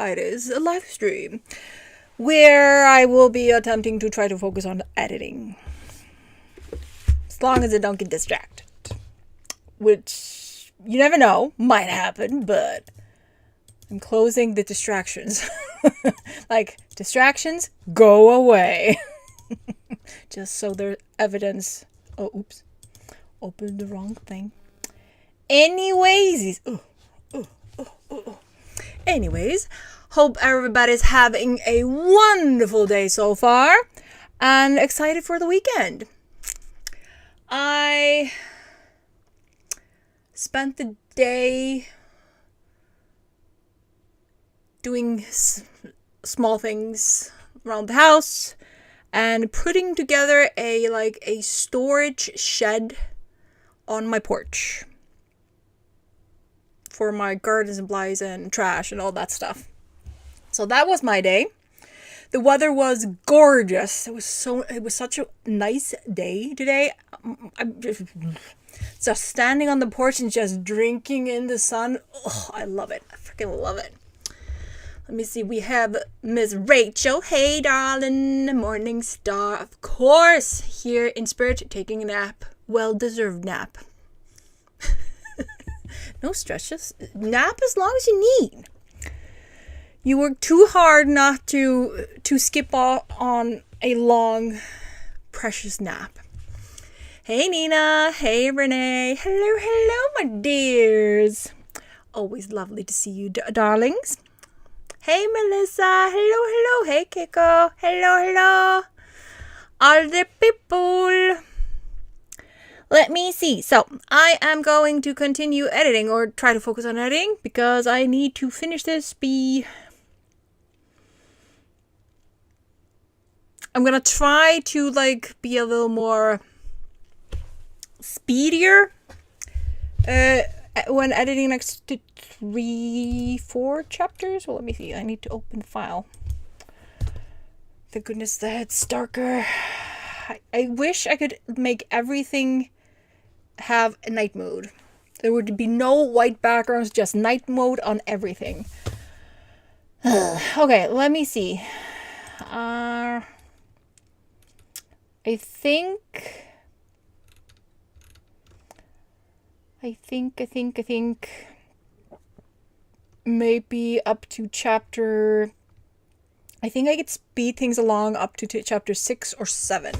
Fridays live stream where I will be attempting to try to focus on editing. As long as I don't get distracted. Which, you never know, might happen, but I'm closing the distractions. Like, distractions, go away. Just so there's evidence. Oh, oops. Opened the wrong thing. Anyways. Anyways, hope everybody's having a wonderful day so far. And excited for the weekend. I spent the day doing small things around the house and putting together a storage shed on my porch for my garden supplies and trash and all that stuff. So that was my day. The weather was gorgeous. It was such a nice day today. I'm just standing on the porch and just drinking in the sun. Oh, I love it. I freaking love it. Let me see. We have Miss Rachel. Hey, darling. Morning star. Of course. Here in spirit, taking a nap. Well-deserved nap. No stretches. Nap as long as you need. You work too hard not to skip off on a long, precious nap. Hey, Nina. Hey, Renee. Hello, my dears. Always lovely to see you, darlings. Hey, Melissa. Hello. Hey, Kiko. Hello. All the people. Let me see. So, I am going to continue editing or try to focus on editing because I need to finish this. I'm gonna try to be a little more speedier when editing next 3-4 chapters. Well, let me see. I need to open file. Thank goodness that's darker. I wish I could make everything have a night mode. There would be no white backgrounds, just night mode on everything. Okay, let me see. I think maybe up to chapter... I think I could speed things along up to chapter 6 or 7.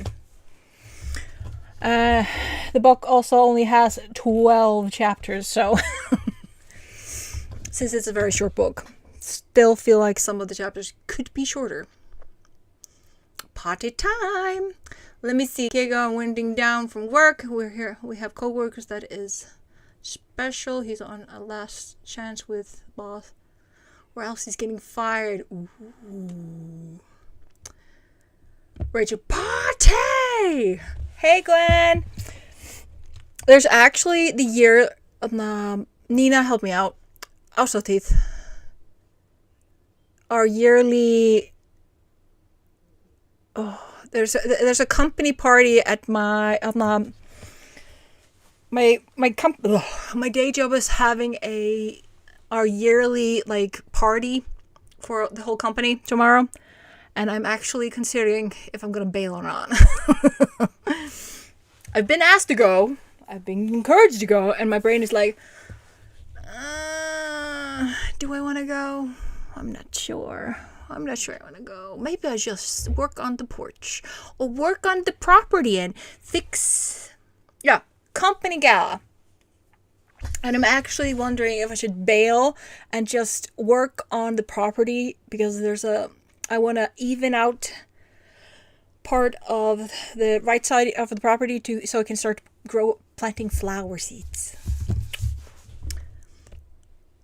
The book also only has 12 chapters, so... Since it's a very short book, still feel like some of the chapters could be shorter. Party time! Let me see. Kigo winding down from work. We're here. We have co-workers that is special. He's on a last chance with boss. Or else he's getting fired. Ooh. Rachel, party! Hey, Glenn! There's actually the year... Nina, help me out. Also, teeth. Our yearly... Oh... There's a company party at my day job is having our yearly party for the whole company tomorrow, and I'm actually considering if I'm gonna bail or not. I've been asked to go, I've been encouraged to go, and my brain is like, do I want to go? I'm not sure I want to go. Maybe I just work on the porch or work on the property and fix... Yeah, company gala. And I'm actually wondering if I should bail and just work on the property because I want to even out part of the right side of the property so I can start planting flower seeds.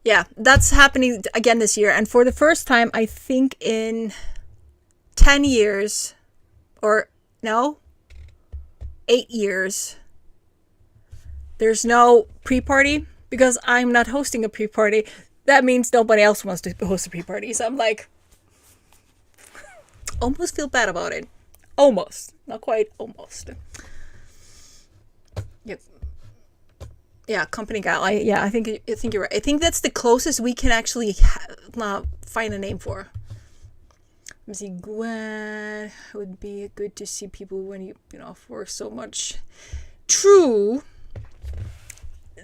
Yeah, that's happening again this year. And for the first time, I think in 10 years, or no, 8 years, there's no pre-party because I'm not hosting a pre-party. That means nobody else wants to host a pre-party. So I'm almost feel bad about it. Almost. Not quite, almost. Yep. Yeah, company gal. I think you're right. I think that's the closest we can actually find a name for. Let me see. Gwen would be good to see people when you work so much. True.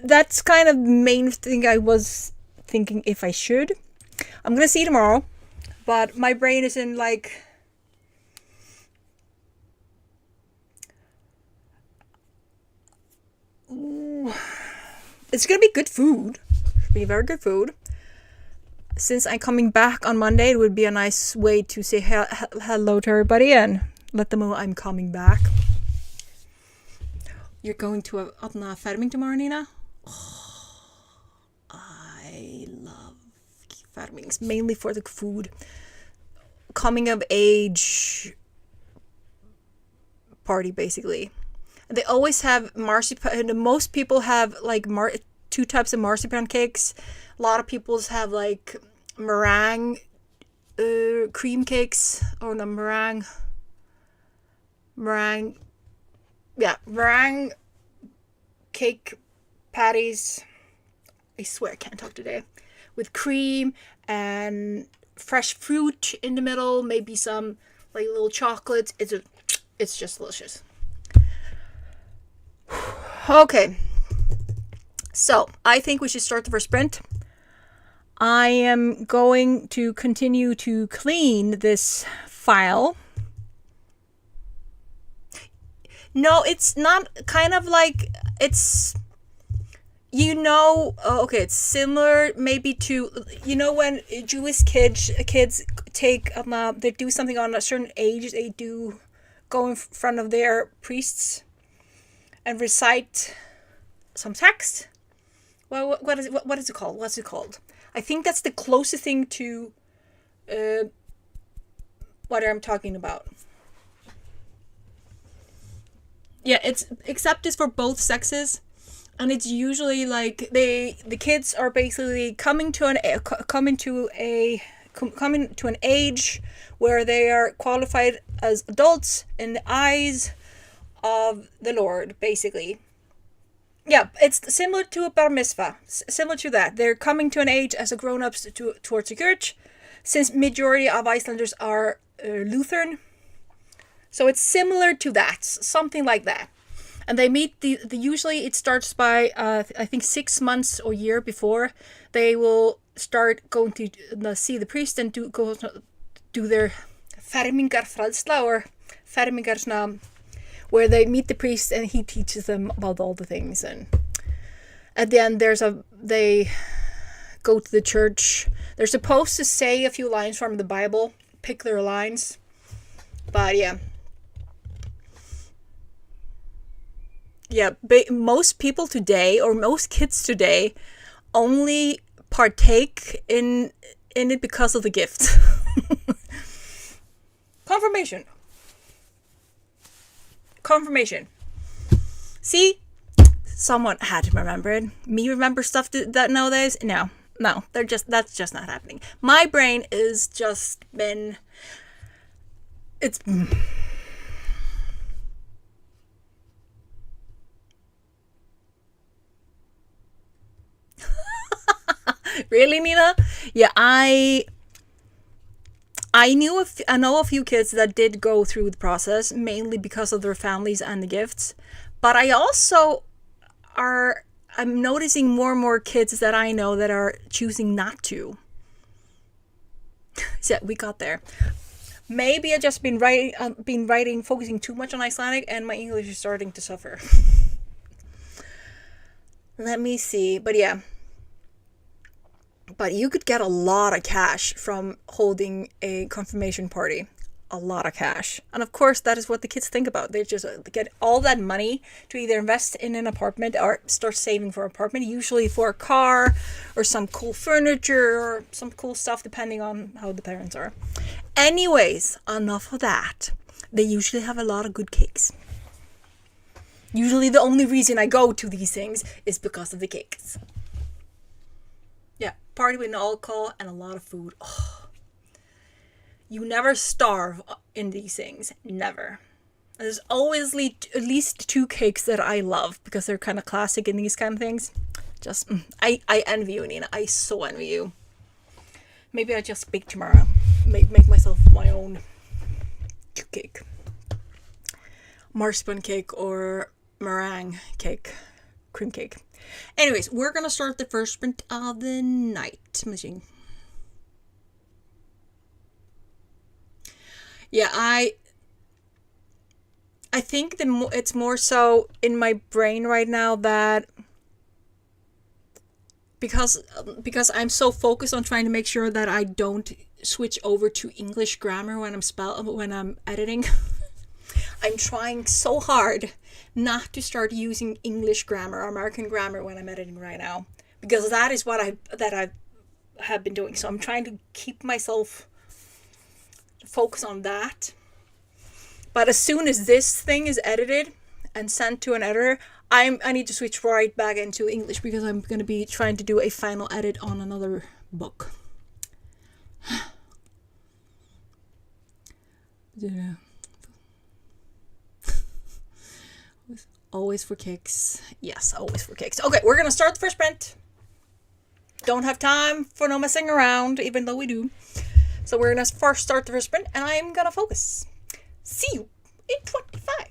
That's kind of the main thing I was thinking if I should. I'm gonna see tomorrow, but my brain is in like. Ooh, it's gonna be good food. It'll be very good food. Since I'm coming back on Monday, it would be a nice way to say hello to everybody and let them know I'm coming back. You're going to a farming tomorrow, Nina? Oh, I love farmings, mainly for the food. Coming of age party, basically. They always have marzipan. Most people have like two types of marzipan cakes. A lot of people have like meringue cream cakes. Or no, meringue. Yeah, meringue cake patties. I swear I can't talk today. With cream and fresh fruit in the middle. Maybe some like little chocolates. It's just delicious. Okay. So, I think we should start the first sprint. I am going to continue to clean this file. No, it's not kind of like, it's, okay, it's similar maybe to, when Jewish kids take, they do something on a certain age, they do go in front of their priests and recite some text. Well, what is it called? What's it called? I think that's the closest thing to what I'm talking about. Yeah, except it's for both sexes, and it's usually like the kids are basically coming to an age where they are qualified as adults in the eyes of the Lord, basically. Yeah, it's similar to a bar mitzvah. Similar to that. They're coming to an age as a grown-ups towards the church, since majority of Icelanders are Lutheran. So it's similar to that, something like that. And they meet, usually it starts by, I think 6 months or year before, they will start going to see the priest and do their fermingarfræðsla, or fermingar, where they meet the priest and he teaches them about all the things. And at the end, they go to the church. They're supposed to say a few lines from the Bible, pick their lines. But yeah. Yeah, most people today, or most kids today, only partake in it because of the gift. Confirmation. See? Someone had to remember it. Me remember stuff that nowadays? No, that's just not happening. My brain is just been... It's... Really, Nina? Yeah, I know a few kids that did go through the process, mainly because of their families and the gifts. But I also I'm noticing more and more kids that I know that are choosing not to. So we got there. Maybe I just been writing, focusing too much on Icelandic, and my English is starting to suffer. Let me see. But yeah. But you could get a lot of cash from holding a confirmation party. A lot of cash. And of course, that is what the kids think about. They just get all that money to either invest in an apartment or start saving for an apartment, usually for a car or some cool furniture or some cool stuff, depending on how the parents are. Anyways, enough of that. They usually have a lot of good cakes. Usually the only reason I go to these things is because of the cakes. Yeah, party with alcohol and a lot of food. Oh. You never starve in these things. Never. There's always at least two cakes that I love because they're kind of classic in these kind of things. Just, I envy you, Nina. I so envy you. Maybe I just bake tomorrow. Make myself my own cake. Marzipan cake or meringue cake. Cream cake. Anyways, we're gonna start the first sprint of the night machine. Yeah, I think it's more so in my brain right now that because I'm so focused on trying to make sure that I don't switch over to English grammar when I'm editing. I'm trying so hard not to start using English grammar or American grammar when I'm editing right now, because that is what I have been doing. So I'm trying to keep myself focus on that. But as soon as this thing is edited and sent to an editor, I need to switch right back into English because I'm going to be trying to do a final edit on another book. Yeah. Always for kicks. Yes, always for kicks. Okay, we're going to start the first sprint. Don't have time for no messing around, even though we do. So we're going to first start the first sprint, and I'm going to focus. See you in 25.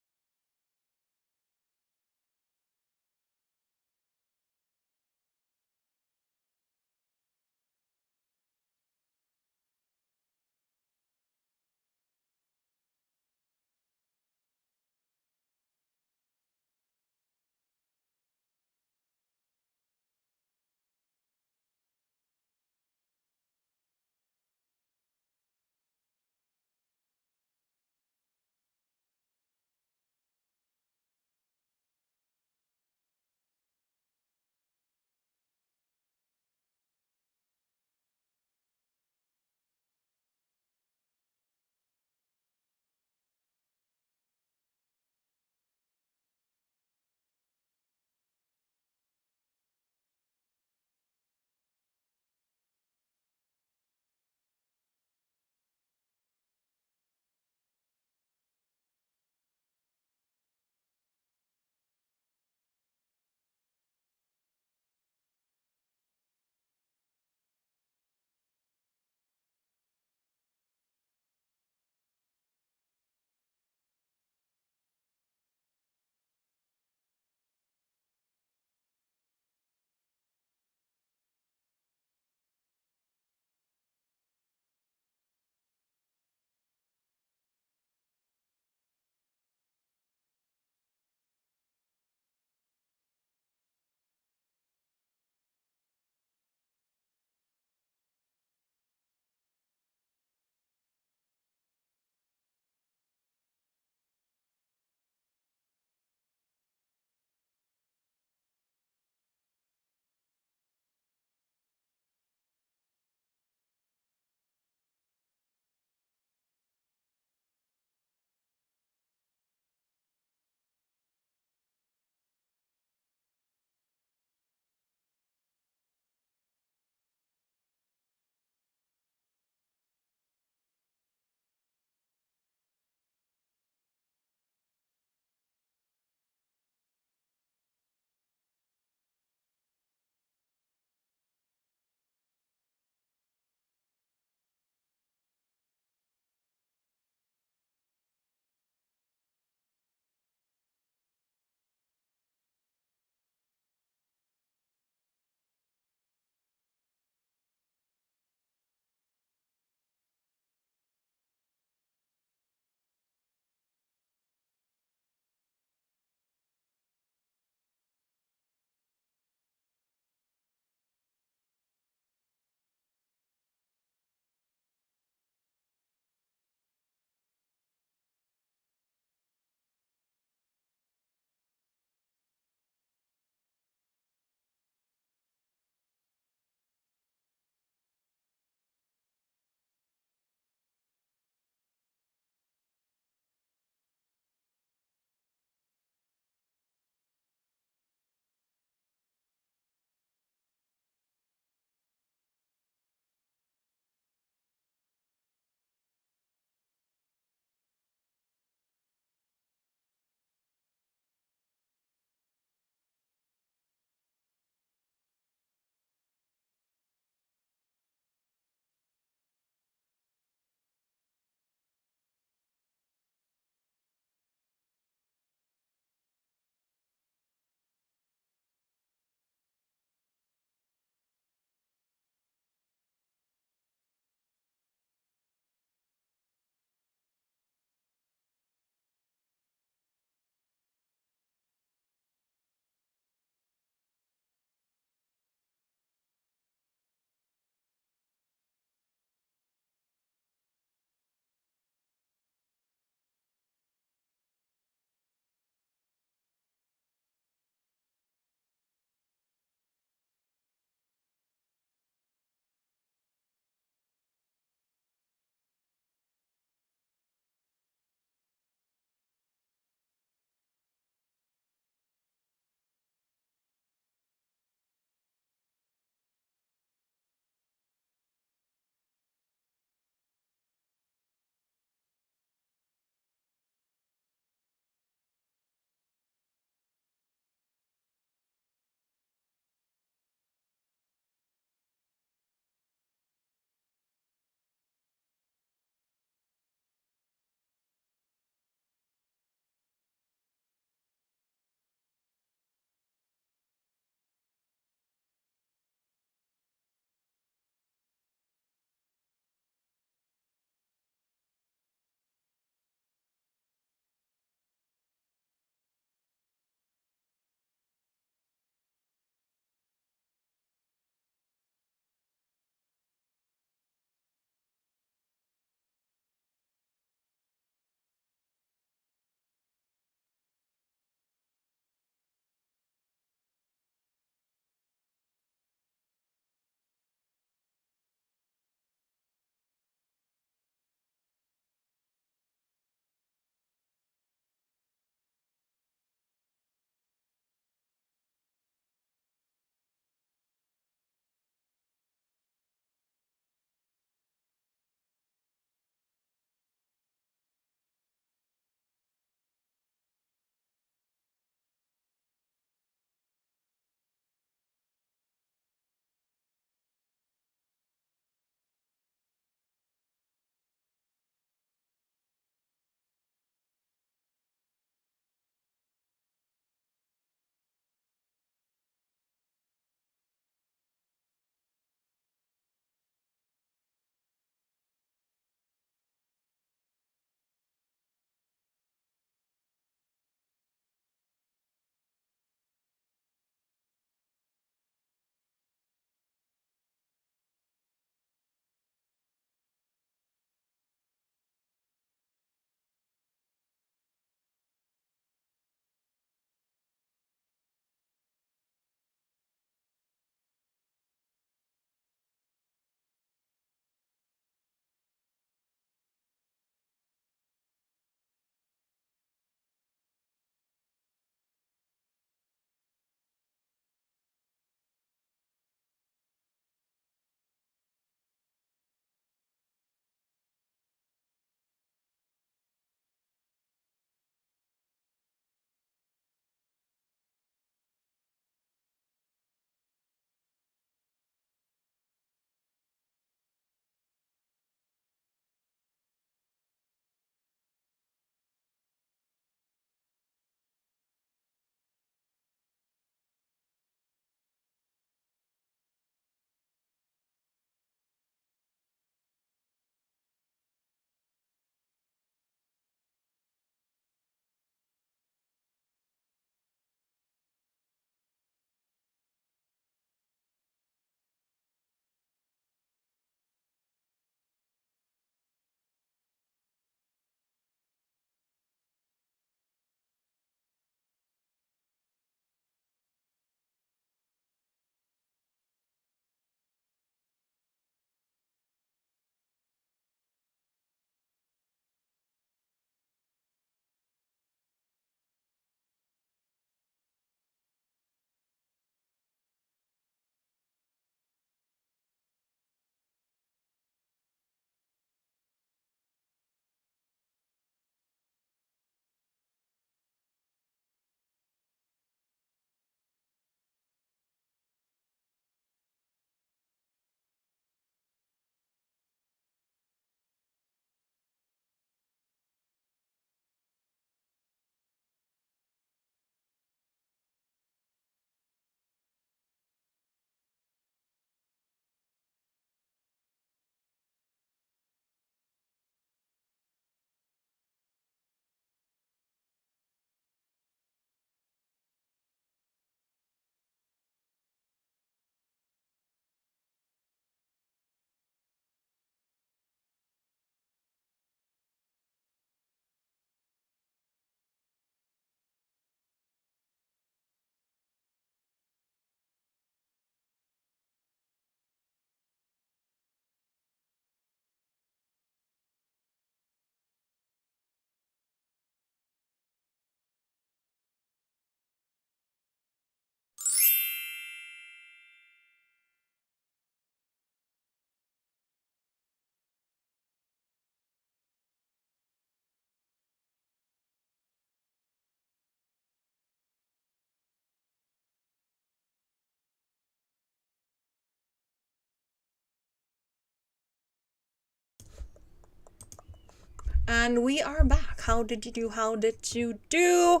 And we are back. How did you do? How did you do?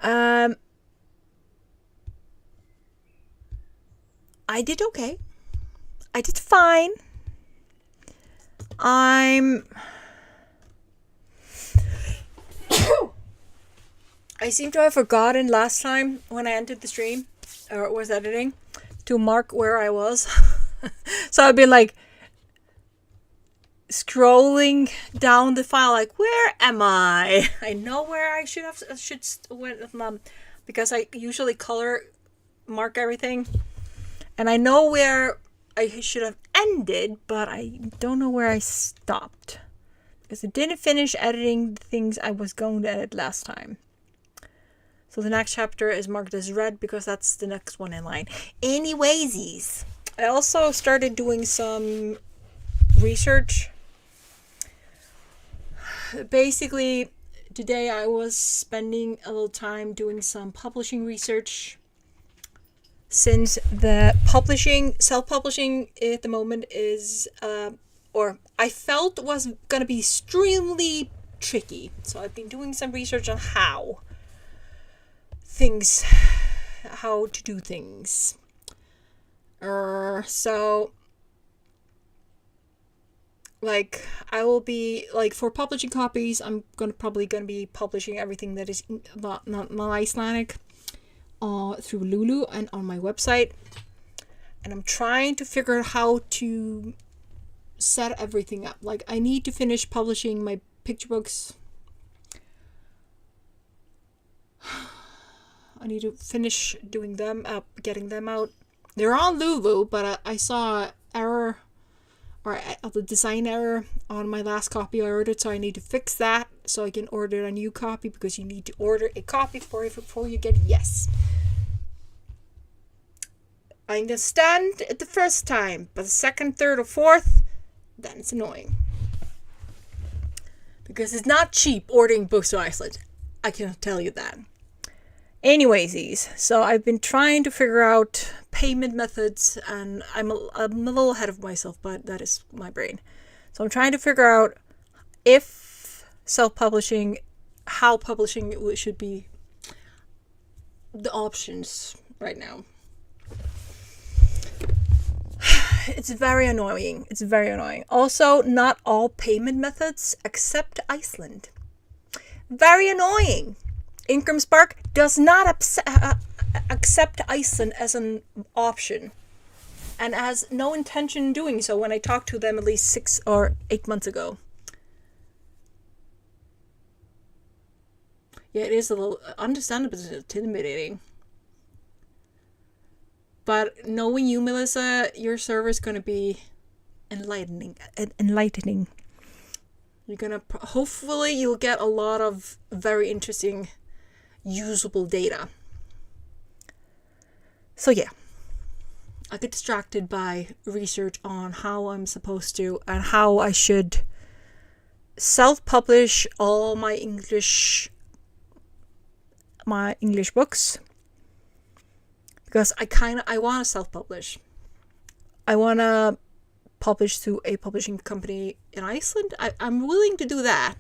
I did okay. I did fine. I seem to have forgotten last time when I entered the stream or was editing to mark where I was. So I've been like scrolling down the file like, where am I? I know where I should because I usually color mark everything. And I know where I should have ended, but I don't know where I stopped. Because I didn't finish editing the things I was going to edit last time. So the next chapter is marked as red because that's the next one in line. Anywaysies, I also started doing some research. Basically, today I was spending a little time doing some publishing research. Since the self-publishing at the moment is, or I felt was going to be extremely tricky. So I've been doing some research on how to do things. So, like, I will be, like, for publishing copies, I'm probably going to be publishing everything that is not Icelandic. Through Lulu and on my website, and I'm trying to figure out how to set everything up. Like, I need to finish publishing my picture books. I need to finish doing them up, getting them out. They're on Lulu, but I saw an error or the design error on my last copy I ordered, so I need to fix that so I can order a new copy, because you need to order a copy before you get yes. I understand it the first time, but the second, third, or fourth, then it's annoying. Because it's not cheap ordering books to Iceland. I can tell you that. Anyways, so I've been trying to figure out payment methods, and I'm a little ahead of myself, but that is my brain. So I'm trying to figure out if self-publishing, how publishing should be the options right now. It's very annoying. Also, not all payment methods accept Iceland. Very annoying. Ingram Spark does not accept Iceland as an option, and has no intention in doing so when I talked to them at least 6 or 8 months ago. Yeah, it is a little understandable, intimidating. But knowing you, Melissa, your server is going to be enlightening. You're going to, hopefully you'll get a lot of very interesting usable data. So yeah, I get distracted by research on how I'm supposed to and how I should self-publish all my English books, because I want to self-publish. I want to publish through a publishing company in Iceland. I'm willing to do that,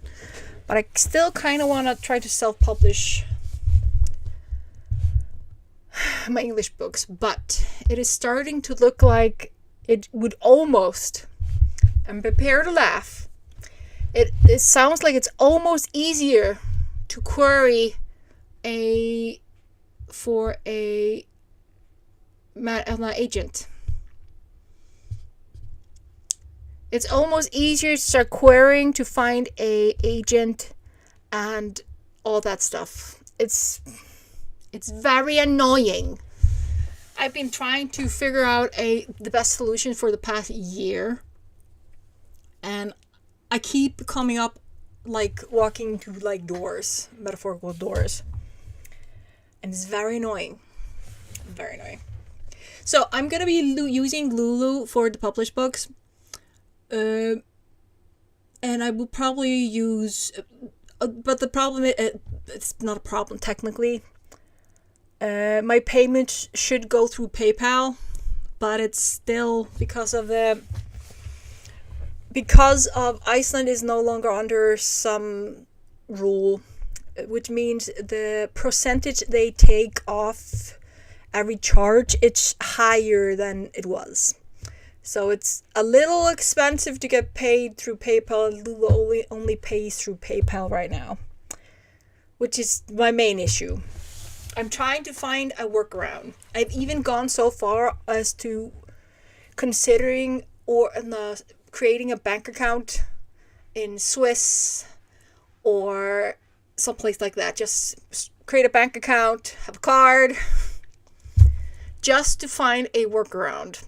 but I still kind of want to try to self-publish my English books. But it is starting to look like it would almost, and prepare to laugh, it sounds like it's almost easier to query for an agent. It's almost easier to start querying to find a agent and all that stuff. It's very annoying. I've been trying to figure out the best solution for the past year, and I keep coming up like walking to like doors, metaphorical doors, and it's very annoying. Very annoying. So I'm gonna be using Lulu for the published books. And I will probably use, but the problem is, it's not a problem technically. My payment should go through PayPal, but it's still, because of the because of Iceland is no longer under some rule, which means the percentage they take off every charge, it's higher than it was. So it's a little expensive to get paid through PayPal. Lulu only pays through PayPal right now, which is my main issue. I'm trying to find a workaround. I've even gone so far as to considering creating a bank account in Swiss or someplace like that. Just create a bank account, have a card, just to find a workaround.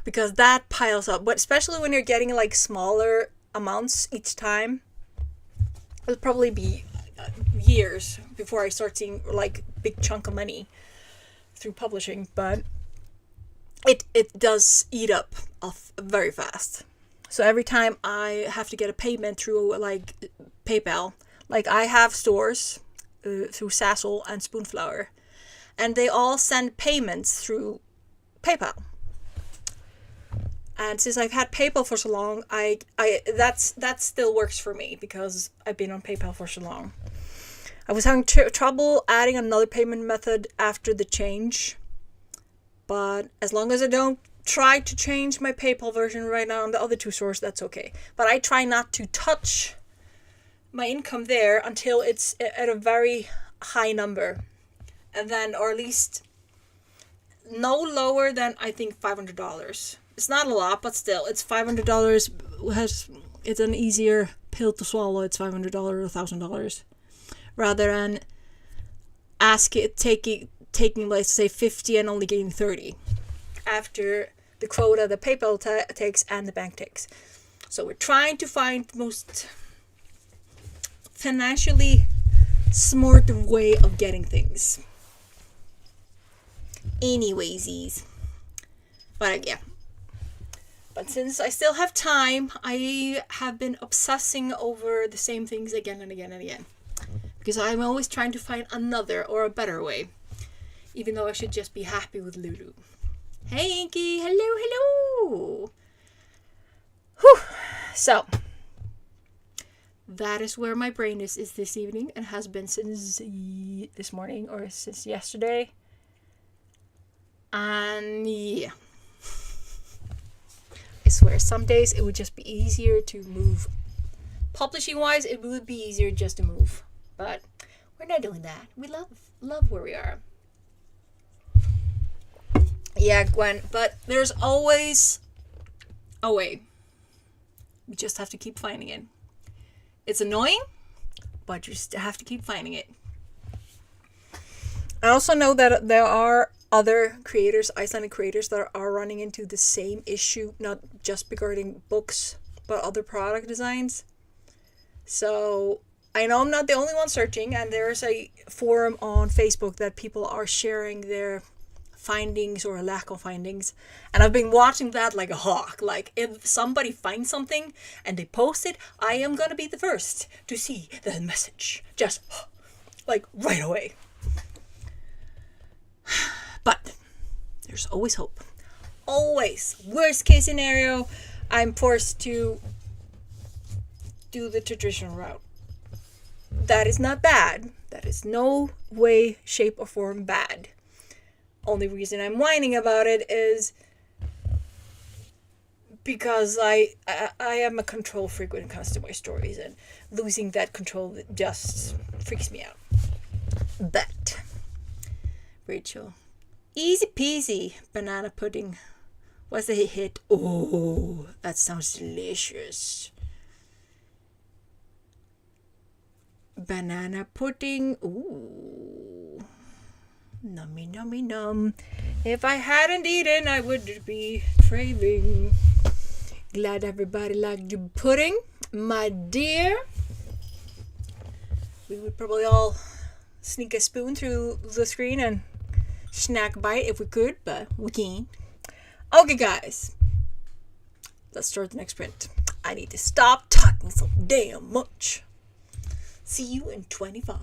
Because that piles up, but especially when you're getting like smaller amounts each time, it'll probably be years before I start seeing like big chunk of money through publishing. But it does eat up off very fast. So every time I have to get a payment through like PayPal, like I have stores through Sassel and Spoonflower, and they all send payments through PayPal. And since I've had PayPal for so long, that still works for me because I've been on PayPal for so long. I was having trouble adding another payment method after the change, but as long as I don't try to change my PayPal version right now on the other two stores, that's okay. But I try not to touch my income there until it's at a very high number, and then, or at least no lower than I think $500. It's not a lot, but still, it's $500. It's an easier pill to swallow. It's $500 or $1,000, rather than taking let's say 50 and only getting 30 after the quota the PayPal takes and the bank takes. So we're trying to find the most financially smart way of getting things. Anywaysies, but yeah. But since I still have time, I have been obsessing over the same things again and again and again. Because I'm always trying to find another or a better way. Even though I should just be happy with Lulu. Hey, Inky! Hello! Whew! So, that is where my brain is this evening and has been since this morning or since yesterday. And yeah. I swear, some days it would just be easier to move. Publishing wise, it would be easier just to move. But we're not doing that. We love where we are. Yeah, Gwen, but there's always a way. You just have to keep finding it. It's annoying, but you just have to keep finding it. I also know that there are other creators, Icelandic creators, that are running into the same issue, not just regarding books, but other product designs. So I know I'm not the only one searching, and there's a forum on Facebook that people are sharing their findings or a lack of findings. And I've been watching that like a hawk. Like, if somebody finds something and they post it, I am gonna be the first to see the message. Just like right away. But there's always hope. Always. Worst case scenario, I'm forced to do the traditional route. That is not bad. That is no way, shape, or form bad. Only reason I'm whining about it is because I am a control freak when it comes to my stories, and losing that control just freaks me out. But Rachel, easy peasy banana pudding. What's the hit? Oh, that sounds delicious. Banana pudding. Ooh. Nummy, nummy, num. If I hadn't eaten, I would be craving. Glad everybody liked your pudding, my dear. We would probably all sneak a spoon through the screen and snack a bite if we could, but we can't. Okay, guys. Let's start the next print. I need to stop talking so damn much. See you in 25.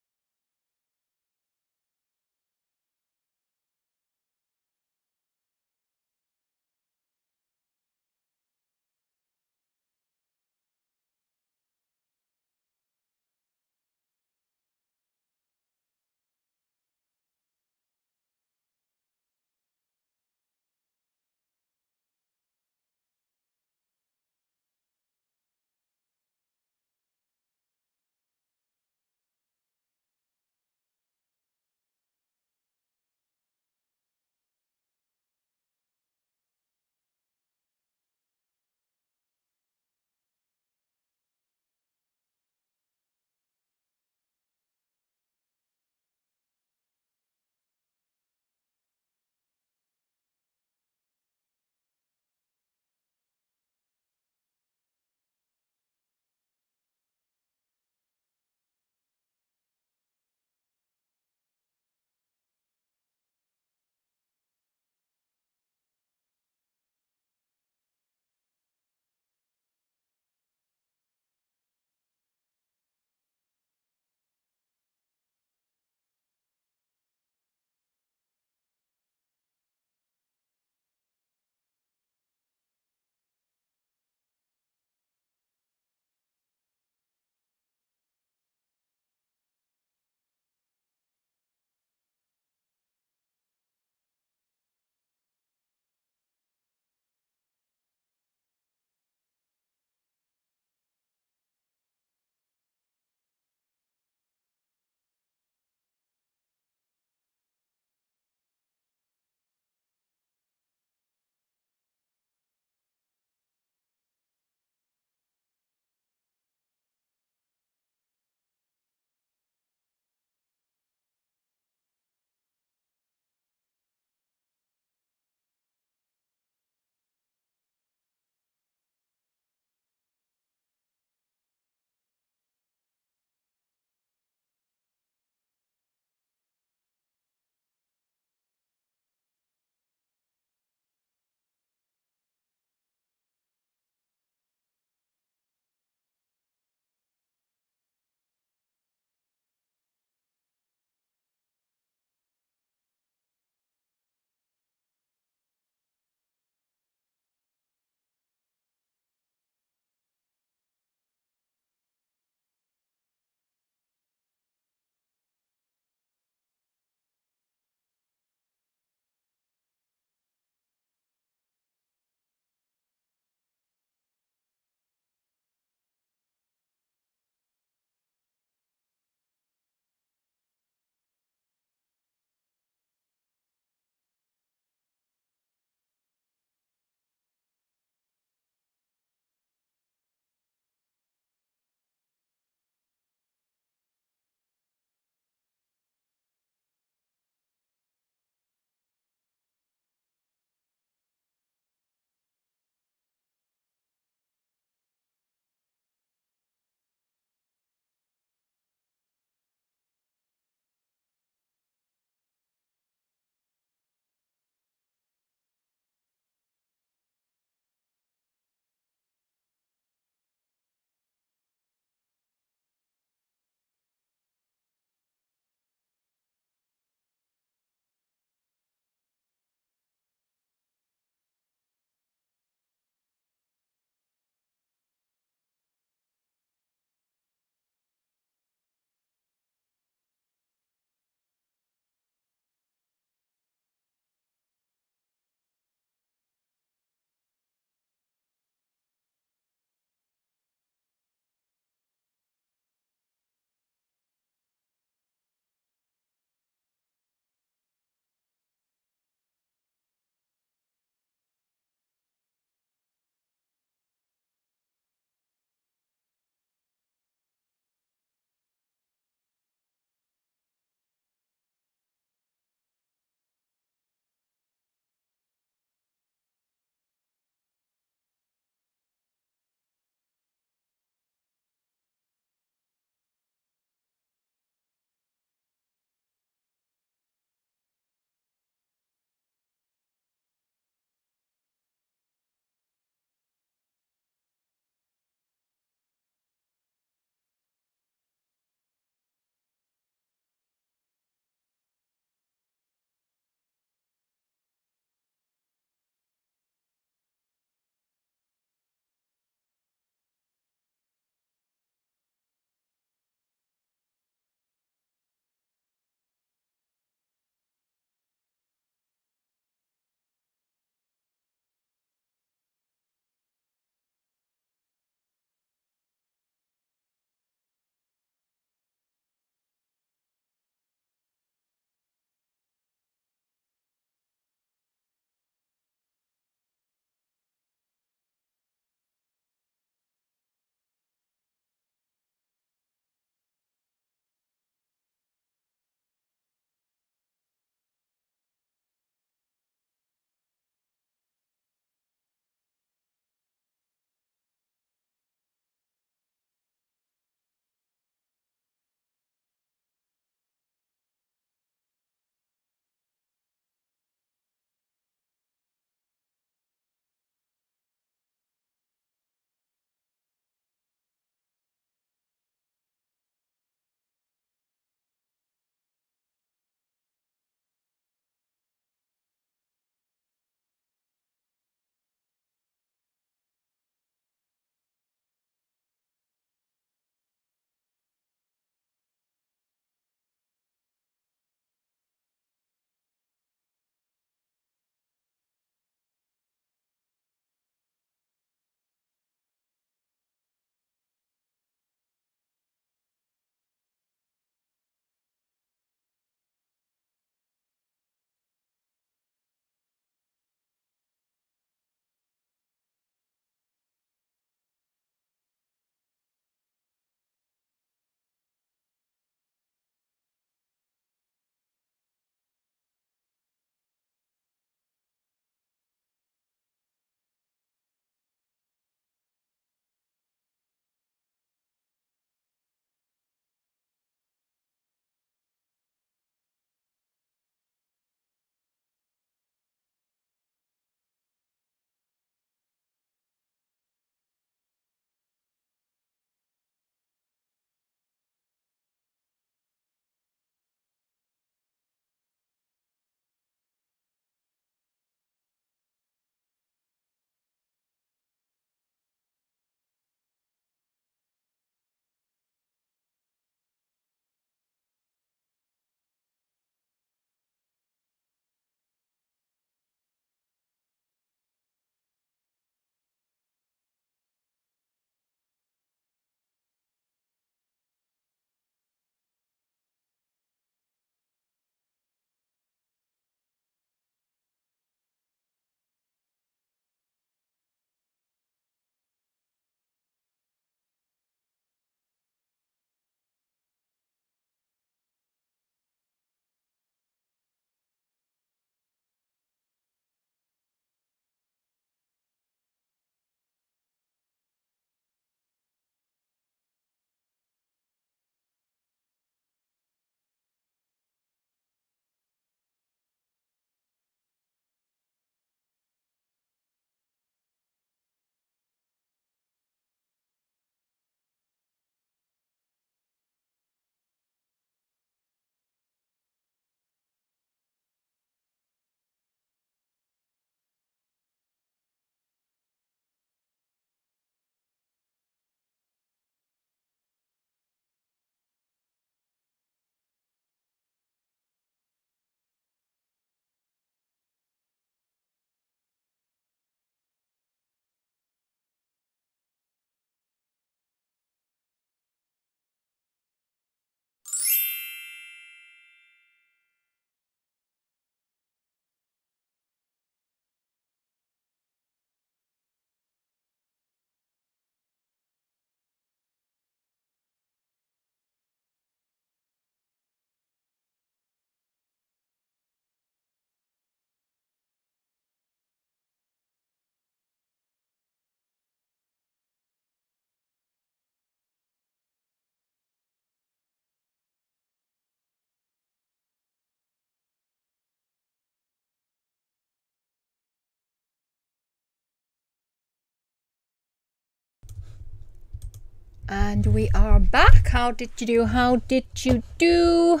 And we are back. How did you do? How did you do?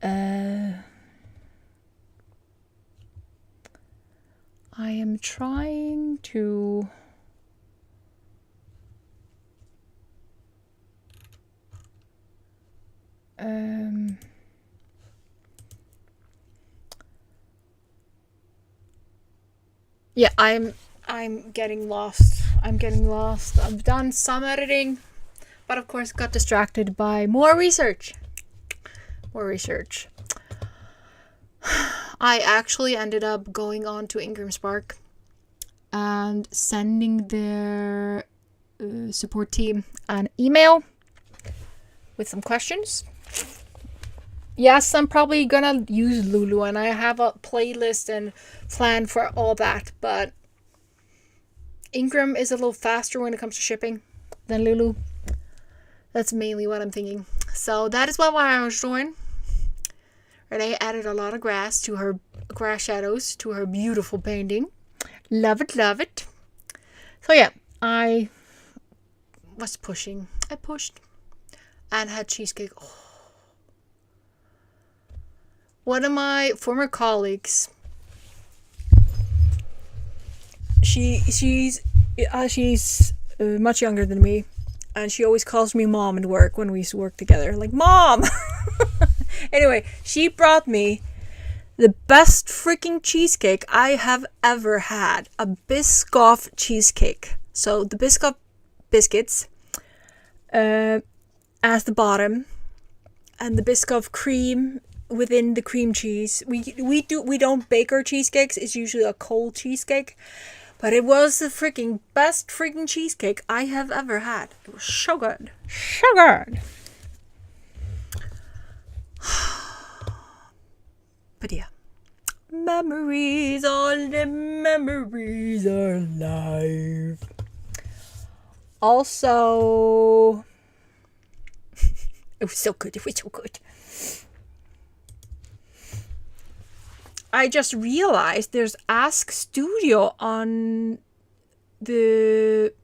I am trying to... Yeah, I'm getting lost. I'm getting lost. I've done some editing, but of course got distracted by more research. More research. I actually ended up going on to Ingram Spark and sending their support team an email with some questions. Yes, I'm probably gonna use Lulu, and I have a playlist and plan for all that, but Ingram is a little faster when it comes to shipping than Lulu. That's mainly what I'm thinking. So that is what I was doing. Renee added a lot of grass shadows to her beautiful painting. Love it, love it. So yeah, I was pushing. I pushed and had cheesecake. Oh. One of my former colleagues, she's much younger than me, and she always calls me mom at work when we used to work together. Like, mom! Anyway, she brought me the best freaking cheesecake I have ever had. A Biscoff cheesecake. So the Biscoff biscuits as the bottom, and the Biscoff cream within the cream cheese. We don't bake our cheesecakes. It's usually a cold cheesecake. But it was the freaking best freaking cheesecake I have ever had. It was so good. So good. But yeah. Memories, all the memories are alive. Also, it was so good. It was so good. I just realized there's Ask Studio on the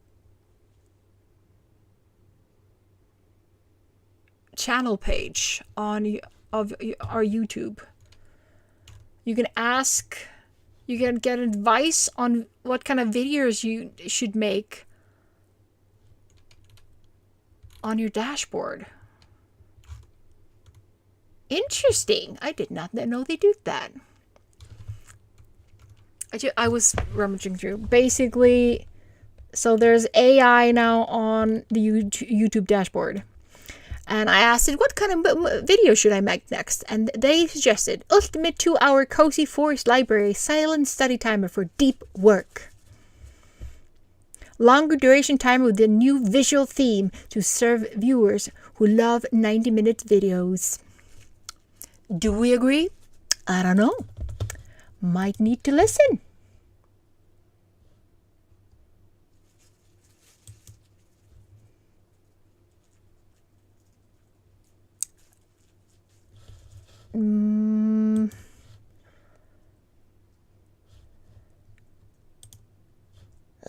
channel page of our YouTube. You can ask, you can get advice on what kind of videos you should make on your dashboard. Interesting. I did not know they did that. I was rummaging through. Basically, so there's AI now on the YouTube dashboard. And I asked it, what kind of video should I make next? And they suggested, Ultimate 2-hour Cozy Forest Library Silent Study Timer for Deep Work. Longer duration timer with a new visual theme to serve viewers who love 90-minute videos. Do we agree? I don't know. Might need to listen.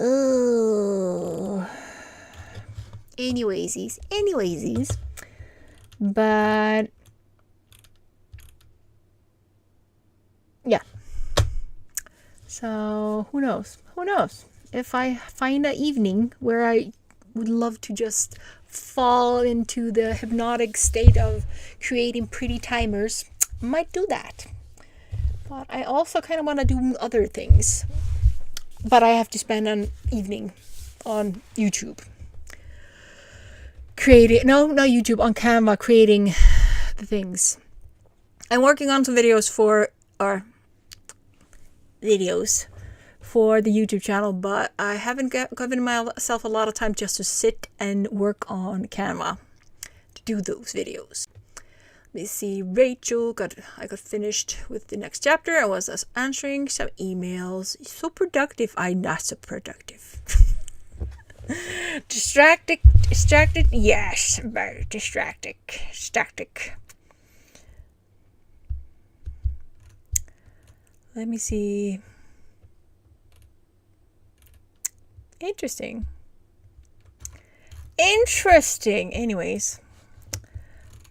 Oh. Anywaysies. But yeah. So who knows? If I find an evening where I would love to just fall into the hypnotic state of creating pretty timers, I might do that. But I also kind of want to do other things. But I have to spend an evening on YouTube. Not YouTube, on Canva, creating the things. I'm working on some videos for the YouTube channel, but I haven't given myself a lot of time just to sit and work on Canva to do those videos. Let me see, Rachel, I got finished with the next chapter. I was answering some emails. So productive. I'm not so productive. Distracted, yes, very distracted. Let me see. Interesting. Anyways,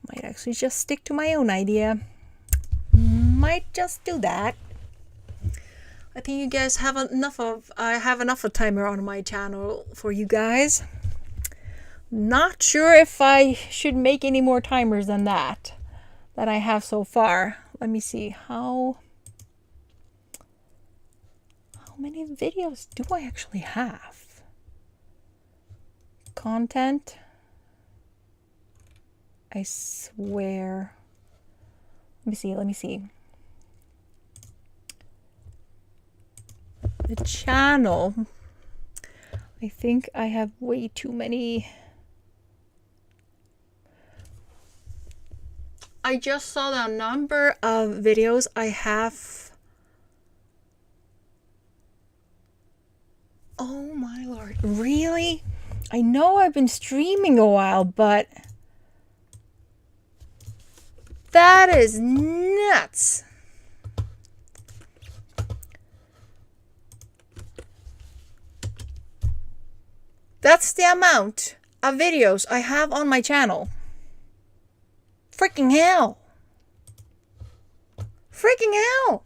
might actually just stick to my own idea. Might just do that. I think you guys have enough of. I have enough of timer on my channel for you guys. Not sure if I should make any more timers than that I have so far. Let me see how many videos do I actually have? Content. I swear. Let me see. The channel. I think I have way too many. I just saw the number of videos I have. Oh my lord. Really? I know I've been streaming a while, but that is nuts. That's the amount of videos I have on my channel. Freaking hell. Freaking hell.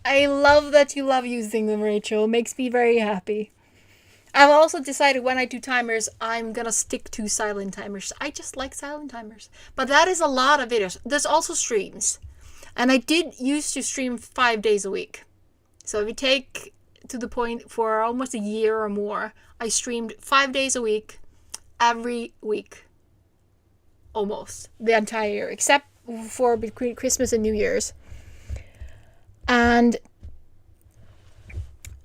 I love that you love using them, Rachel. It makes me very happy. I've also decided when I do timers, I'm gonna stick to silent timers. I just like silent timers. But that is a lot of videos. There's also streams. And I did used to stream 5 days a week. So if you take to the point for almost a year or more, I streamed 5 days a week, every week. Almost. The entire year. Except for between Christmas and New Year's. And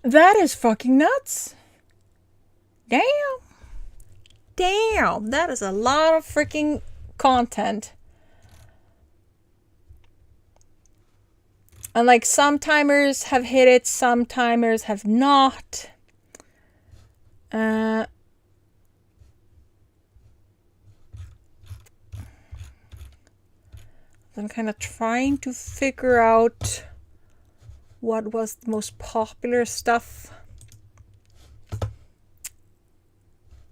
that is fucking nuts. Damn. Damn. That is a lot of freaking content. And like some timers have hit it, some timers have not. I'm kind of trying to figure out what was the most popular stuff.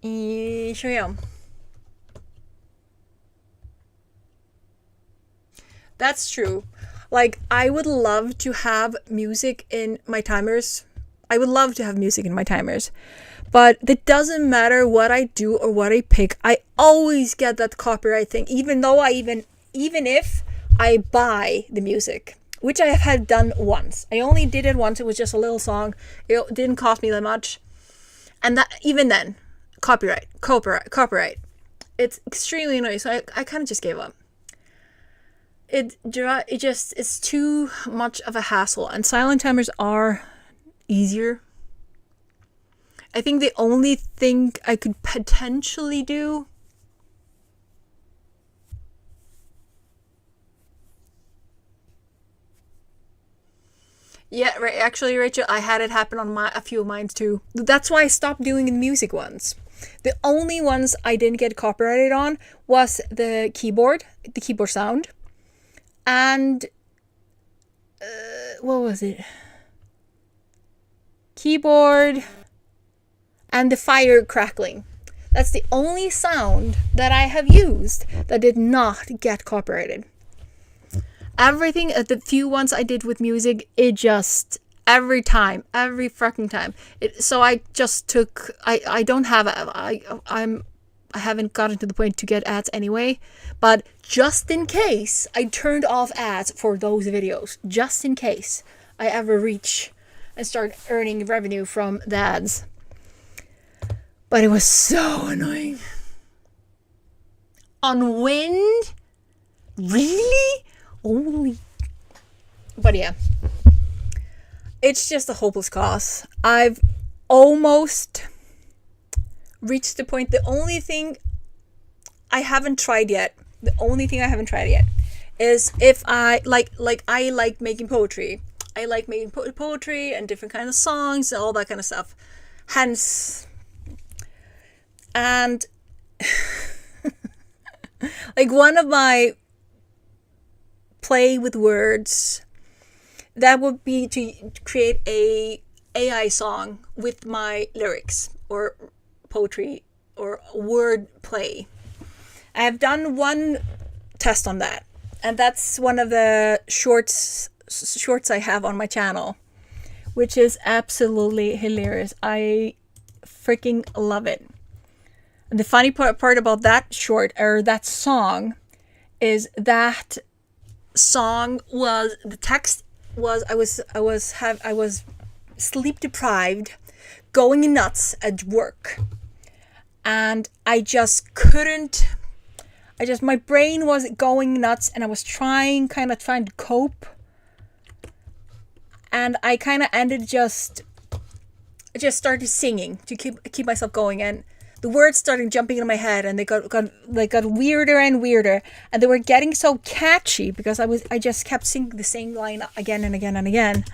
Show you. That's true. Like, I would love to have music in my timers. I would love to have music in my timers. But it doesn't matter what I do or what I pick. I always get that copyright thing. Even if I buy the music. Which I have had done once. I only did it once. It was just a little song. It didn't cost me that much. And that even then, copyright. It's extremely annoying. So I kind of just gave up. It's too much of a hassle. And silent timers are easier. I think the only thing I could potentially do yeah, right. Actually, Rachel, I had it happen on a few of mine too. That's why I stopped doing the music ones. The only ones I didn't get copyrighted on was the keyboard sound, and what was it? Keyboard and the fire crackling. That's the only sound that I have used that did not get copyrighted. Everything, the few ones I did with music, it just, every fucking time. So I just took, I don't have, I haven't gotten to the point to get ads anyway, but just in case, I turned off ads for those videos, just in case I ever reach and start earning revenue from the ads. But it was so annoying. On wind? Really? Holy. But yeah. It's just a hopeless cause. I've almost reached the point. The only thing I haven't tried yet is if I like making poetry. I like making poetry and different kinds of songs and all that kind of stuff. Hence, and like one of my play with words, that would be to create a AI song with my lyrics or poetry or word play. I have done one test on that, and that's one of the shorts I have on my channel, which is absolutely hilarious. I freaking love it. And the funny part about that short or that song is that song was the text was I was sleep deprived, going nuts at work, and I just couldn't. My brain was going nuts, and I was trying to cope, and I kind of ended I just started singing to keep myself going, and the words started jumping into my head, and they got weirder and weirder, and they were getting so catchy because I just kept singing the same line again and again and again,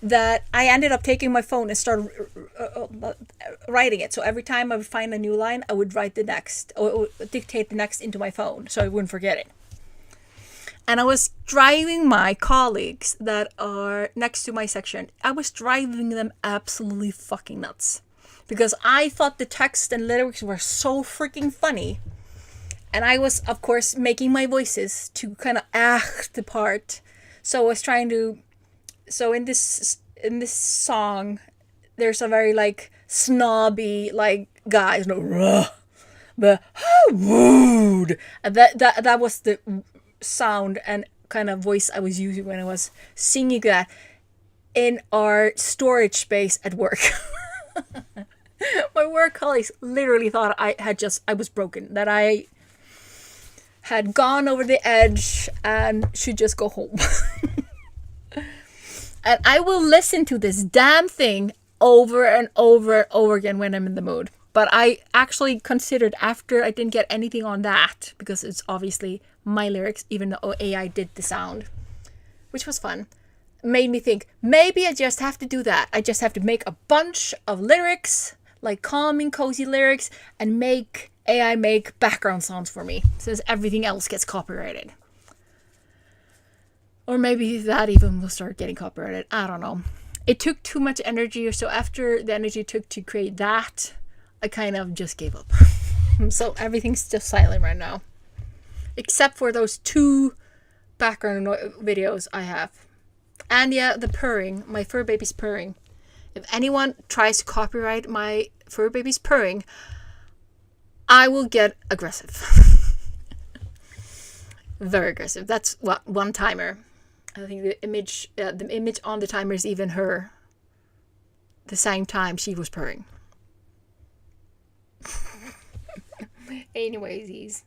that I ended up taking my phone and started writing it. So every time I would find a new line, I would write the next, or dictate the next into my phone so I wouldn't forget it. And I was driving my colleagues that are next to my section, I was driving them absolutely fucking nuts. Because I thought the text and lyrics were so freaking funny. And I was, of course, making my voices to kind of act the part. So I was trying to... So in this song, there's a very, like, snobby, like, guy. But, rude. And that was the sound and kind of voice I was using when I was singing that in our storage space at work. My work colleagues literally thought I was broken, that I had gone over the edge and should just go home. And I will listen to this damn thing over and over and over again when I'm in the mood. But I actually considered, after I didn't get anything on that, because it's obviously my lyrics, even though AI did the sound, which was fun, made me think, maybe I just have to do that. I just have to make a bunch of lyrics, like calming, cozy lyrics, and make AI make background sounds for me, since everything else gets copyrighted. Or maybe that even will start getting copyrighted. I don't know. It took too much energy, so after the energy it took to create that, I kind of just gave up. So everything's just silent right now. Except for those 2 background videos I have. And yeah, the purring, my fur baby's purring. If anyone tries to copyright my fur baby's purring, I will get aggressive. Very aggressive. That's what, one timer. I think the image on the timer is even her. The same time she was purring. Anyways,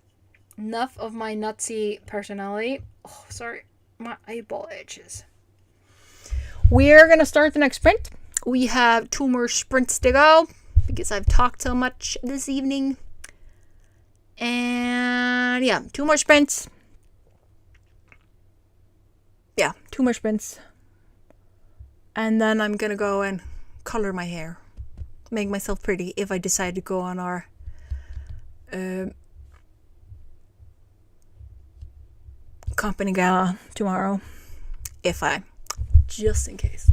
enough of my nutsy personality. Oh, sorry, my eyeball itches. We're gonna start the next sprint. We have 2 more sprints to go because I've talked so much this evening. And yeah, 2 more sprints. Yeah, 2 more sprints. And then I'm gonna go and color my hair. Make myself pretty if I decide to go on our company gala tomorrow. Just in case.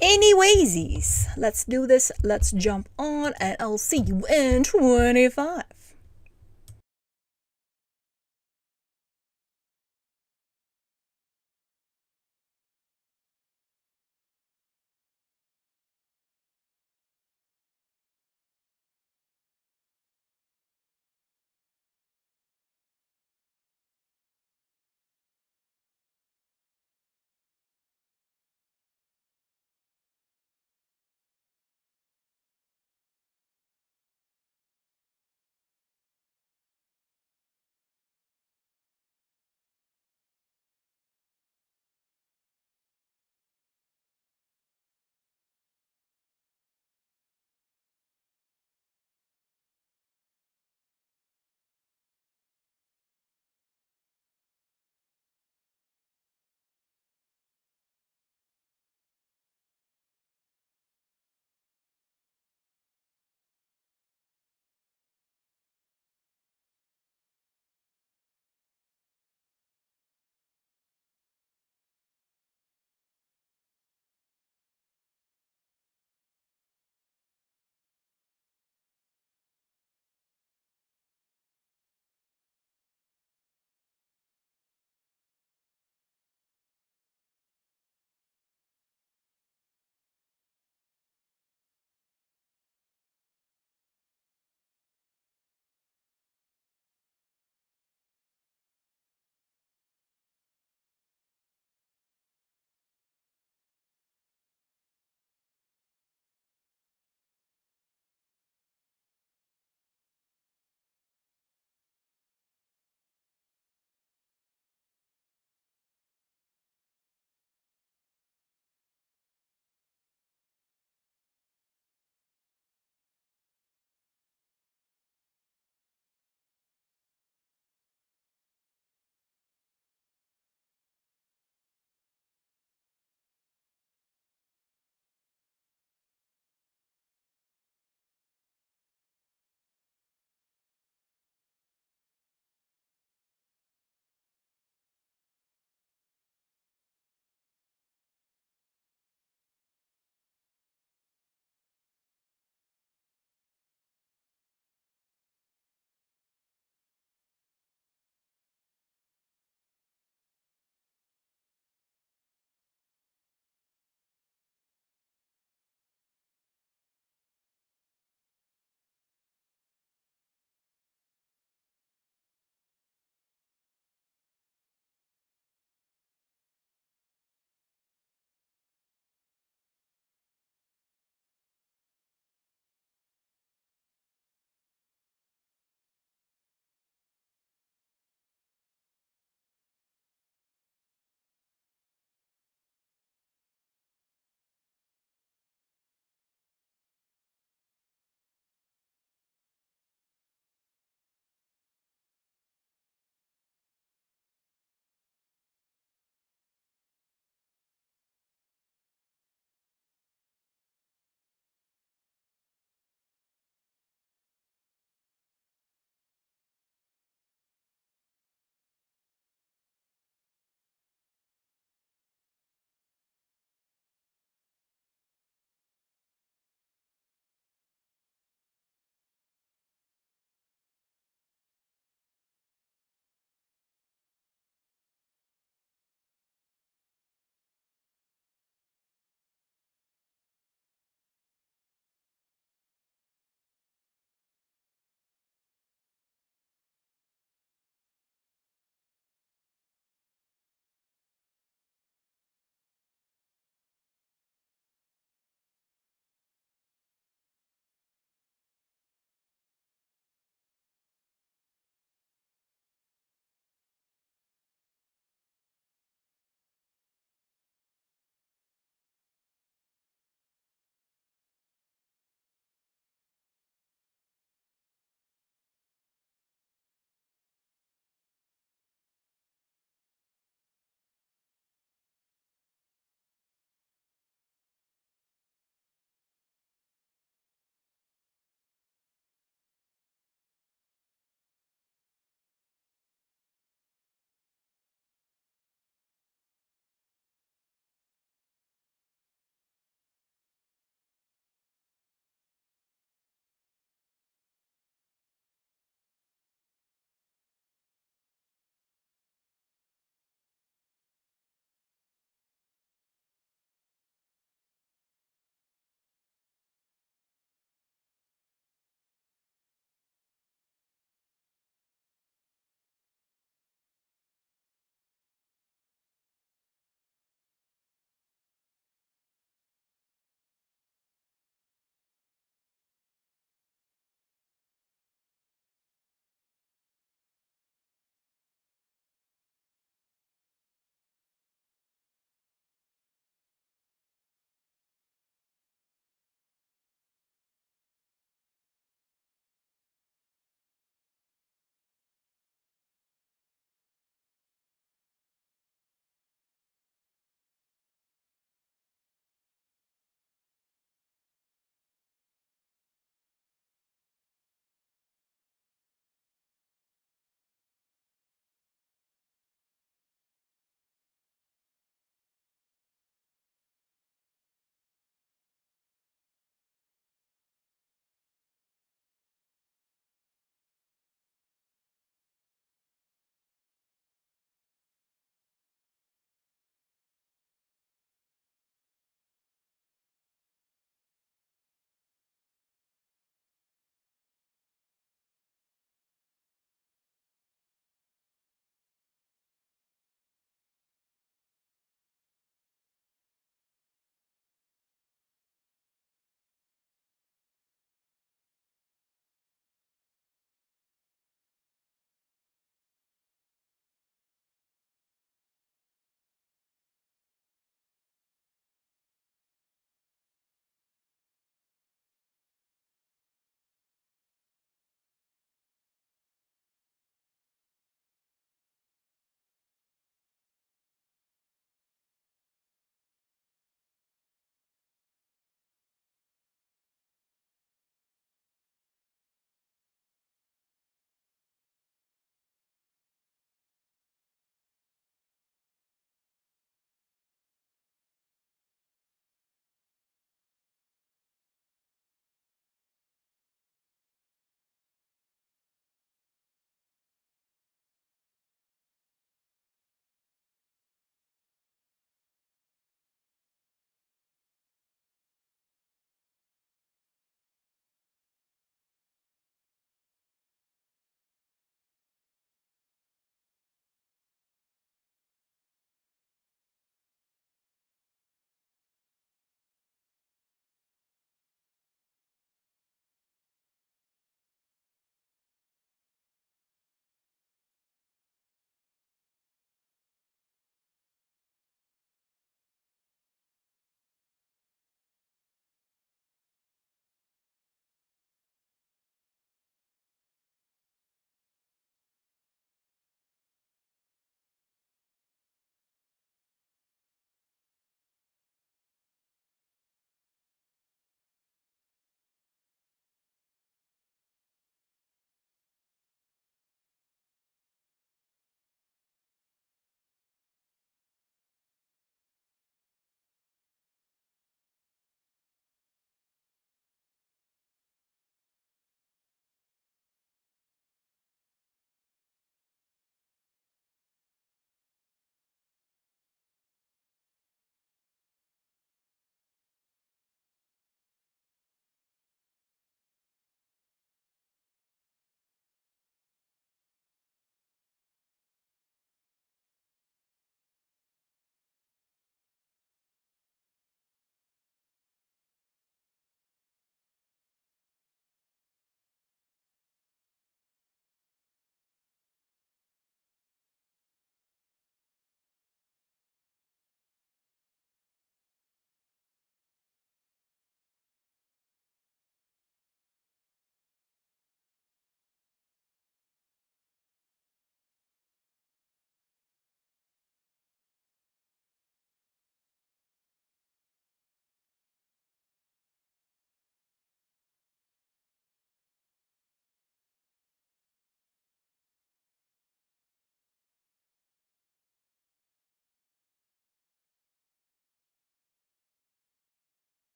Anyways, let's do this. Let's jump on, and I'll see you in 25.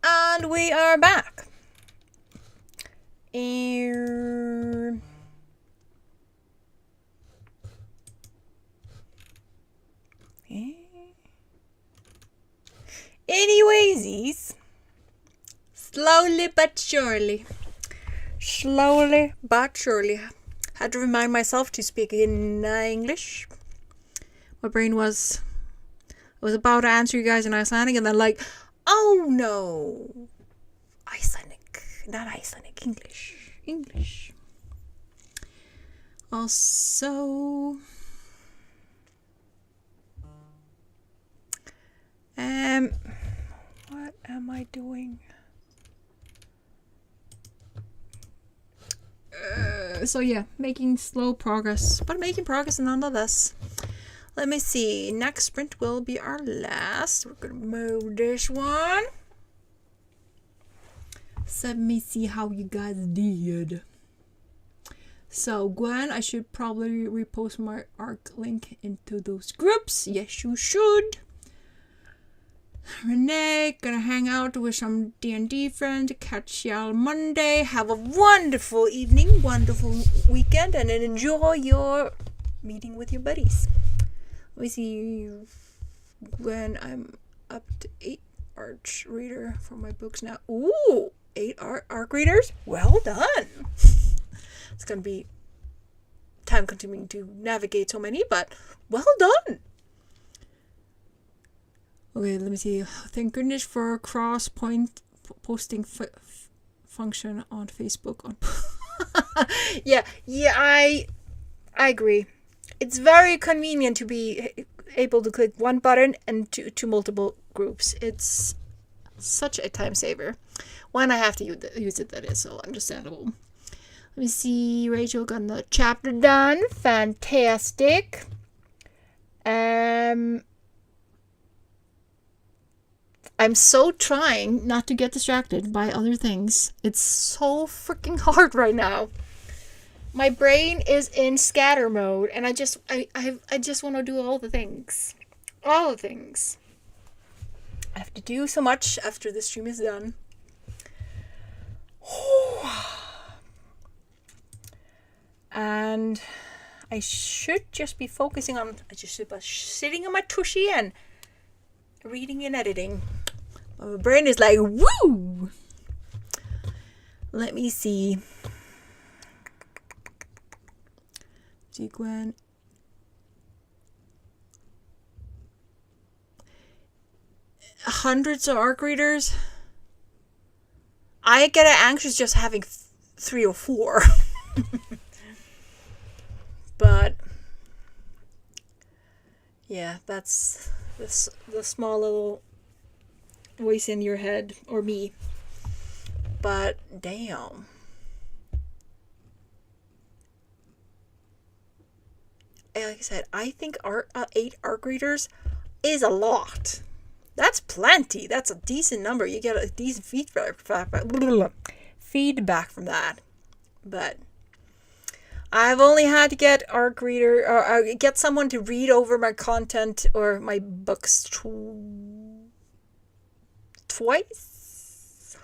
And we are back. And anyways, slowly but surely. Slowly but surely. Had to remind myself to speak in English. My brain was about to answer you guys in Icelandic, and then like, oh no, Icelandic, not Icelandic, English. Also, what am I doing? So yeah, making slow progress, but making progress nonetheless. Let me see. Next sprint will be our last. We're gonna move this one. So let me see how you guys did. So Gwen, I should probably repost my ARC link into those groups. Yes, you should. Renee, gonna hang out with some D&D friends. Catch y'all Monday. Have a wonderful evening, wonderful weekend, and then enjoy your meeting with your buddies. Let me see when I'm up to 8 arch reader for my books now. Ooh, 8 arc readers? Well done. It's gonna be time consuming to navigate so many, but well done. Okay, let me see. Thank goodness for cross-point posting function on Facebook. Yeah, I agree. It's very convenient to be able to click one button and to multiple groups. It's such a time saver. When I have to use it, that is so understandable. Let me see. Rachel got the chapter done. Fantastic. I'm so trying not to get distracted by other things. It's so freaking hard right now. My brain is in scatter mode, and I just want to do all the things. All the things. I have to do so much after the stream is done. And I should just be focusing on, sitting on my tushy and reading and editing. My brain is like, woo! Let me see. Gwen. Hundreds of ARC readers. I get anxious just having 3 or 4. But yeah, that's the small little voice in your head, or me. But damn. Like I said, I think 8 ARC readers is a lot. That's plenty. That's a decent number. You get a decent feedback from that. But I've only had to get ARC reader, or get someone to read over my content or my books twice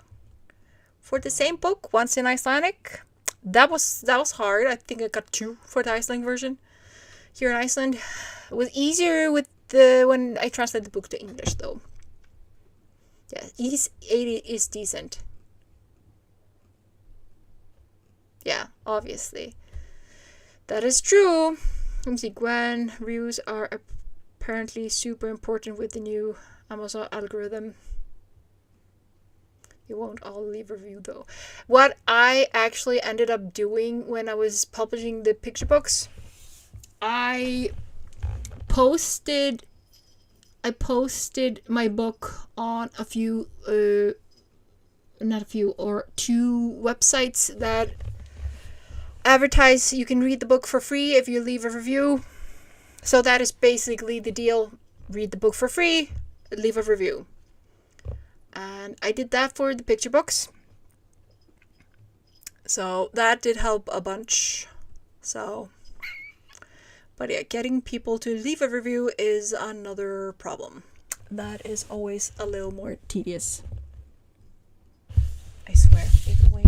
for the same book. Once in Icelandic. That was hard. I think I got 2 for the Icelandic version. Here in Iceland, it was easier with when I translated the book to English, though. Yeah, 80 is decent. Yeah, obviously. That is true. Let me see. Gwen, reviews are apparently super important with the new Amazon algorithm. You won't all leave a review, though. What I actually ended up doing when I was publishing the picture books, I posted my book on 2 websites that advertise you can read the book for free if you leave a review. So that is basically the deal. Read the book for free, leave a review. And I did that for the picture books. So that did help a bunch. But yeah, getting people to leave a review is another problem. That is always a little more tedious. I swear. Wait.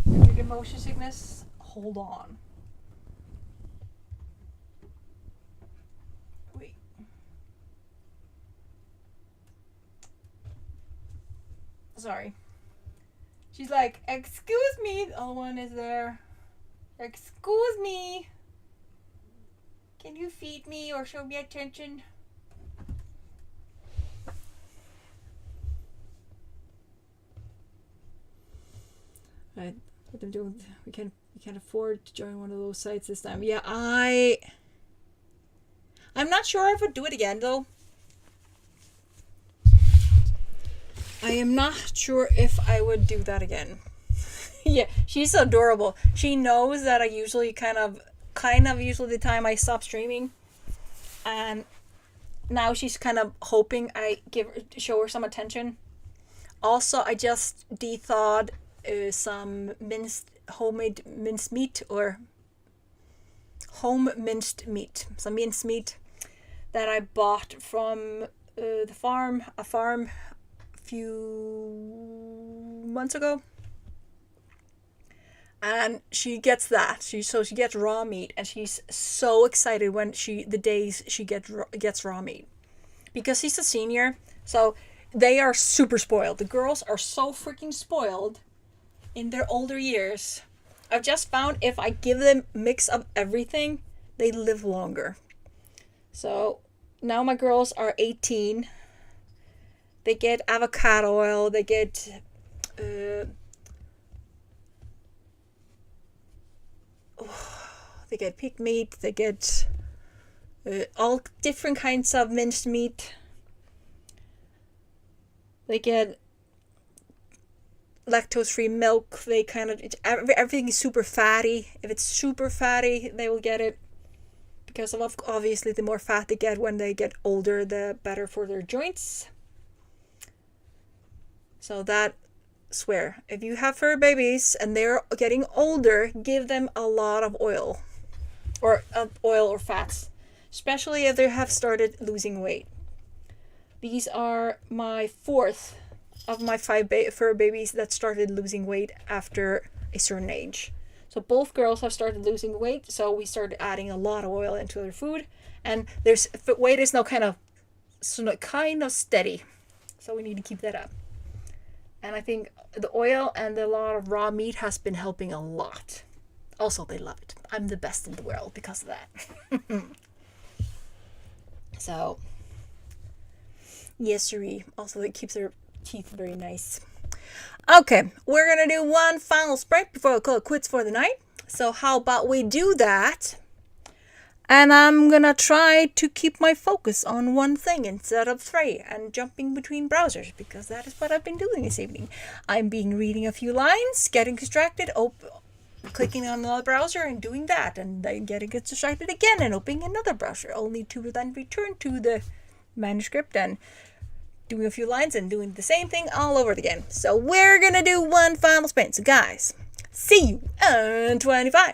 If you get motion sickness, hold on. Wait. Sorry. She's like, excuse me. The other one is there. Excuse me. Can you feed me or show me attention? Right. What I'm doing, we can't afford to join one of those sites this time. Yeah, I'm not sure if I would do it again though. I am not sure if I would do that again. Yeah, she's adorable. She knows that I usually kind of usually the time I stop streaming, and now she's kind of hoping I show her some attention. Also, I just de-thawed some homemade minced meat or home minced meat, some minced meat that I bought from a farm a few months ago. And she gets that. She gets raw meat, and she's so excited when the days she gets raw meat, because she's a senior. So they are super spoiled. The girls are so freaking spoiled in their older years. I've just found if I give them mix of everything, they live longer. So now my girls are 18. They get avocado oil. They get they get pig meat. They get all different kinds of minced meat. They get lactose-free milk. They everything is super fatty. If it's super fatty, they will get it, because of obviously the more fat they get when they get older, the better for their joints. So that, swear, if you have fur babies and they're getting older, give them a lot of oil or fats, especially if they have started losing weight. These are my fourth of my 5 fur babies that started losing weight after a certain age. So both girls have started losing weight, so we started adding a lot of oil into their food, and weight is now kind of steady, so we need to keep that up. And I think the oil and a lot of raw meat has been helping a lot. Also, they love it. I'm the best in the world because of that. So, yes, siree. Also, it keeps their teeth very nice. Okay, we're gonna do one final sprint before I call it quits for the night. So how about we do that? And I'm gonna try to keep my focus on one thing instead of 3 and jumping between browsers, because that is what I've been doing this evening. I'm reading a few lines, getting distracted, clicking on another browser and doing that, and then getting distracted again and opening another browser, only to then return to the manuscript and doing a few lines and doing the same thing all over again. So we're gonna do one final sprint. So guys, see you on 25.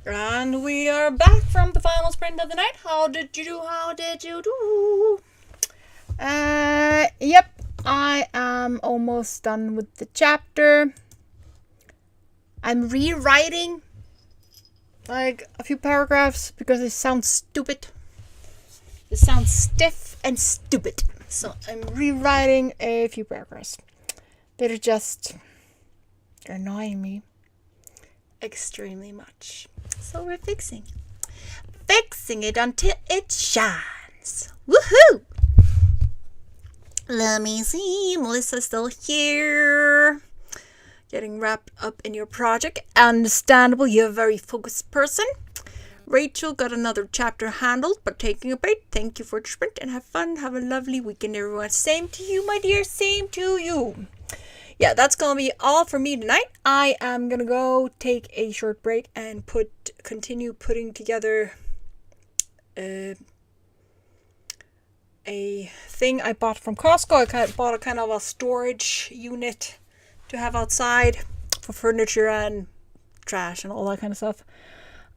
And we are back from the final sprint of the night. How did you do? How did you do? Yep. I am almost done with the chapter. I'm rewriting like a few paragraphs because it sounds stupid. It sounds stiff and stupid. So I'm rewriting a few paragraphs. They're just annoying me extremely much. So we're fixing it until it shines. Woohoo! Let me see. Melissa's still here. Getting wrapped up in your project. Understandable, you're a very focused person. Rachel got another chapter handled, but taking a break. Thank you for the sprint and have fun. Have a lovely weekend, everyone. Same to you, my dear. Same to you. Yeah, that's going to be all for me tonight. I am going to go take a short break and continue putting together a thing I bought from Costco. I bought a kind of a storage unit to have outside for furniture and trash and all that kind of stuff.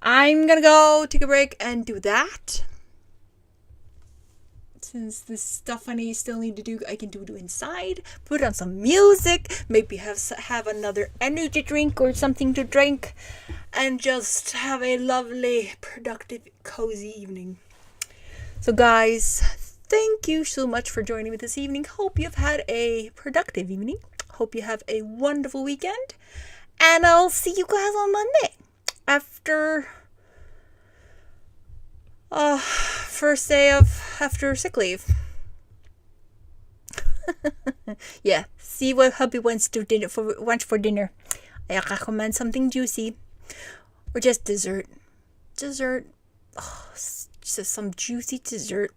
I'm going to go take a break and do that. Since this stuff I still need to do, I can do it inside. Put on some music. Maybe have another energy drink or something to drink. And just have a lovely, productive, cozy evening. So guys, thank you so much for joining me this evening. Hope you've had a productive evening. Hope you have a wonderful weekend. And I'll see you guys on Monday. After first day after sick leave. Yeah, see what hubby wants to for dinner. I recommend something juicy or just dessert. Oh, just some juicy dessert.